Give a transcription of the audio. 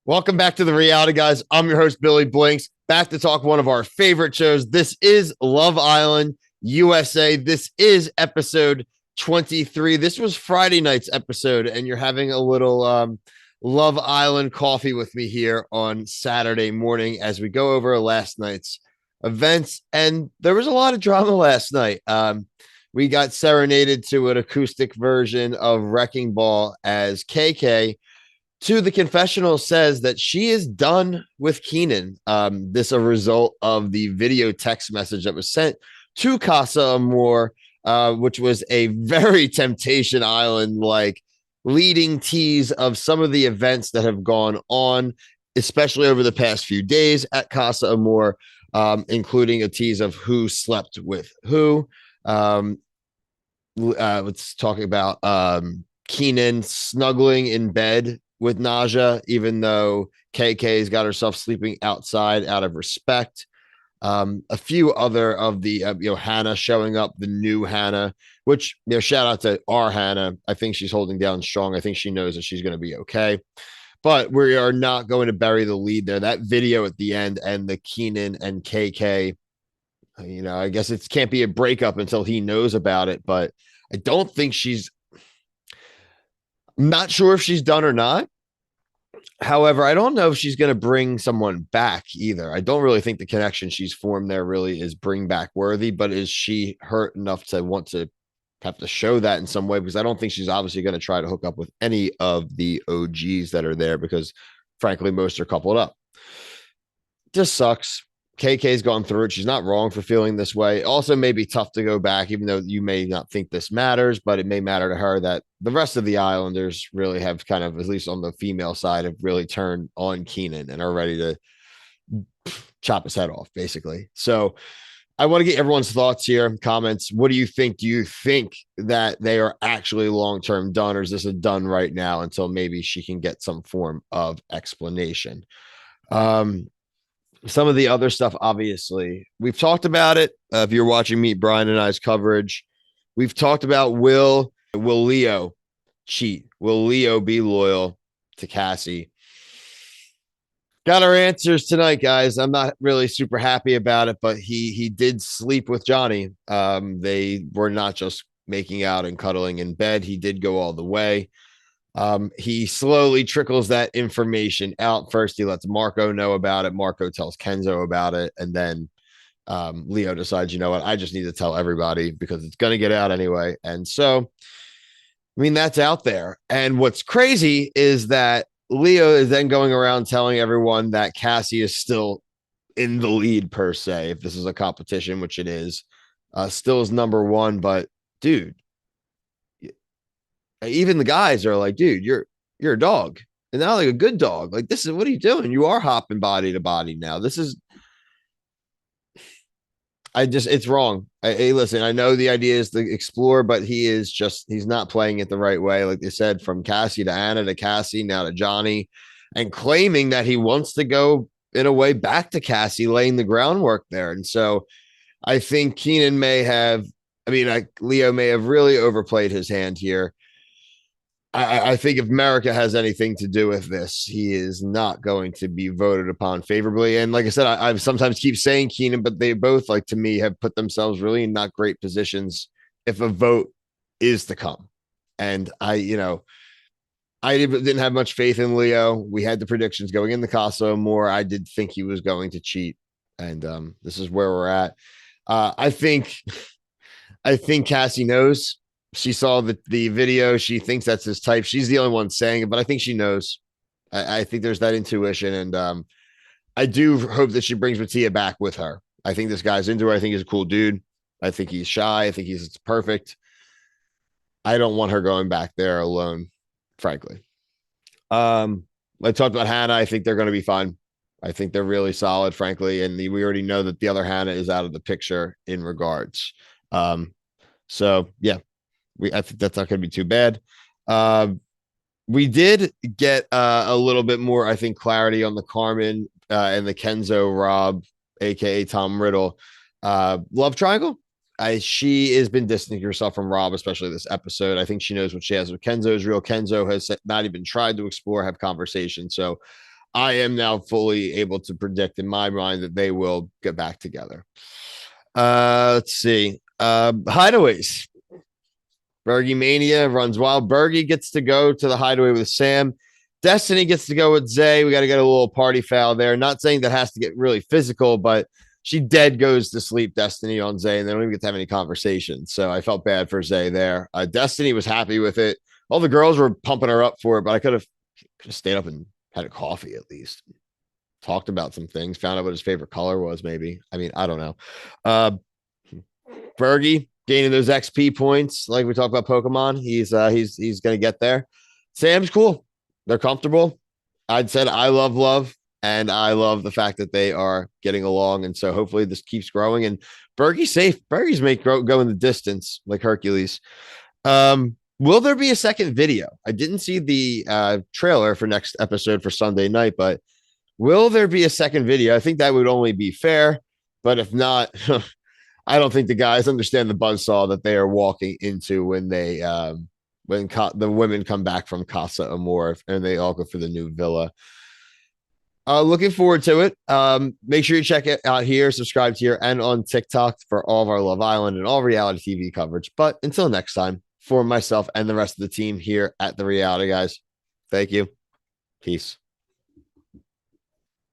Welcome back to the reality, guys. I'm your host, Billy Blinks, back to talk one of our favorite shows. This is Love Island USA. This is episode 23. This was Friday night's episode, and you're having a little Love Island coffee with me here on Saturday morning as we go over last night's events. And there was a lot of drama last night. We got serenaded to an acoustic version of Wrecking Ball as KK to the confessional says that she is done with Keenan. This a result of the video text message that was sent to Casa Amor, which was a very Temptation Island like leading tease of some of the events that have gone on, especially over the past few days at Casa Amor, including a tease of who slept with who. Let's talk about Keenan snuggling in bed with Naja, even though KK's got herself sleeping outside out of respect. A few other of the, Hannah showing up, the new Hannah, which, shout out to our Hannah. I think she's holding down strong. I think she knows that she's going to be okay. But we are not going to bury the lead there. That video at the end and the Keenan and KK, I guess it can't be a breakup until he knows about it. But I don't think I'm not sure if she's done or not. However, I don't know if she's going to bring someone back either. I don't really think the connection she's formed there really is bring back worthy, but is she hurt enough to want to have to show that in some way? Because I don't think she's obviously going to try to hook up with any of the OGs that are there because frankly, most are coupled up. Just sucks. KK's gone through it. She's not wrong for feeling this way. Also, may be tough to go back, even though you may not think this matters, but it may matter to her that the rest of the Islanders really have kind of, at least on the female side, have really turned on Keenan and are ready to chop his head off, basically. So I want to get everyone's thoughts here, comments. What do you think? Do you think that they are actually long-term done, or is this a done right now until maybe she can get some form of explanation? Some of the other stuff, obviously, we've talked about it. If you're watching me, Brian and I's coverage, we've talked about will Leo cheat? Will Leo be loyal to Cassie? Got our answers tonight, guys. I'm not really super happy about it, but he did sleep with Johnny. They were not just making out and cuddling in bed. He did go all the way. He slowly trickles that information out. First, he lets Marco know about it. Marco tells Kenzo about it. And then Leo decides, you know what, I just need to tell everybody because it's going to get out anyway. And so, I mean, that's out there. And what's crazy is that Leo is then going around telling everyone that Cassie is still in the lead, per se, if this is a competition, which it is, still is number one. But dude, even the guys are like, dude, you're a dog, and now like a good dog. Like, this is, what are you doing? You are hopping body to body now. This is, it's wrong. Hey, listen, I know the idea is to explore, but he's not playing it the right way. Like they said, from Cassie to Anna to Cassie, now to Johnny, and claiming that he wants to go in a way back to Cassie, laying the groundwork there. And so I think Keenan Leo may have really overplayed his hand here. I think if America has anything to do with this, he is not going to be voted upon favorably. And like I said, I sometimes keep saying Keenan, but they both, like, to me, have put themselves really in not great positions if a vote is to come. And I didn't have much faith in Leo. We had the predictions going in the Casa more. I did think he was going to cheat. And this is where we're at. I think Cassie knows. She saw the video. She thinks that's his type. She's the only one saying it, but I think she knows. I think there's that intuition. And I do hope that she brings Mattia back with her. I think this guy's into her. I think he's a cool dude. I think he's shy. I think he's perfect. I don't want her going back there alone, frankly. I talked about Hannah. I think they're going to be fine. I think they're really solid, frankly. And we already know that the other Hannah is out of the picture in regards. So, yeah. I think that's not going to be too bad. We did get a little bit more, I think, clarity on the Carmen and the Kenzo Rob, aka Tom Riddle, love triangle. She has been distancing herself from Rob, especially this episode. I think she knows what she has with Kenzo is real. Kenzo has not even tried to explore, have conversation. So I am now fully able to predict in my mind that they will get back together. Let's see. Hideaways. Bergie Mania runs wild. Bergie gets to go to the hideaway with Sam. Destiny gets to go with Zay. We got to get a little party foul there. Not saying that has to get really physical, but she dead goes to sleep, Destiny, on Zay, and they don't even get to have any conversations. So I felt bad for Zay there. Destiny was happy with it. All the girls were pumping her up for it, but I could have just stayed up and had a coffee at least. Talked about some things, found out what his favorite color was, maybe. I mean, I don't know. Fergie gaining those XP points, like we talked about Pokemon. He's gonna get there. Sam's cool. They're comfortable. I'd said I love, and I love the fact that they are getting along, and so hopefully this keeps growing. And Bergie's safe. Bergie's make go in the distance like Hercules. Will there be a second video? I didn't see the trailer for next episode for Sunday night, but will there be a second video? I think that would only be fair, but if not, I don't think the guys understand the buzzsaw that they are walking into when they the women come back from Casa Amor and they all go for the new villa. Looking forward to it. Make sure you check it out here, subscribe to here, and on TikTok for all of our Love Island and all reality TV coverage. But until next time, for myself and the rest of the team here at the Reality Guys, thank you. Peace.